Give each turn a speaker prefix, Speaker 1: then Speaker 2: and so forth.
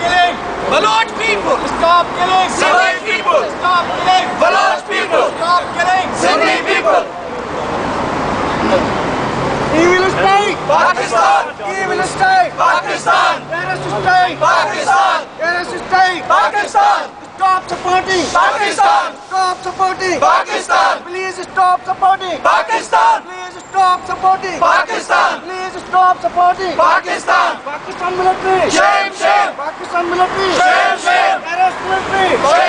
Speaker 1: killing Baloch people. Stop killing Sindhi people. Stop killing Baloch people. Stop killing Sindhi people. Evil state. Pakistan. Evil state. Pakistan. Terrorist state. Pakistan. Terrorist state. Pakistan. Stop supporting Pakistan. Stop supporting Pakistan. Please stop supporting Pakistan. Please stop supporting Pakistan. Please stop supporting Pakistan. Pakistan military. Shame, shame. Pakistan military. Shame, shame. Terrorist military.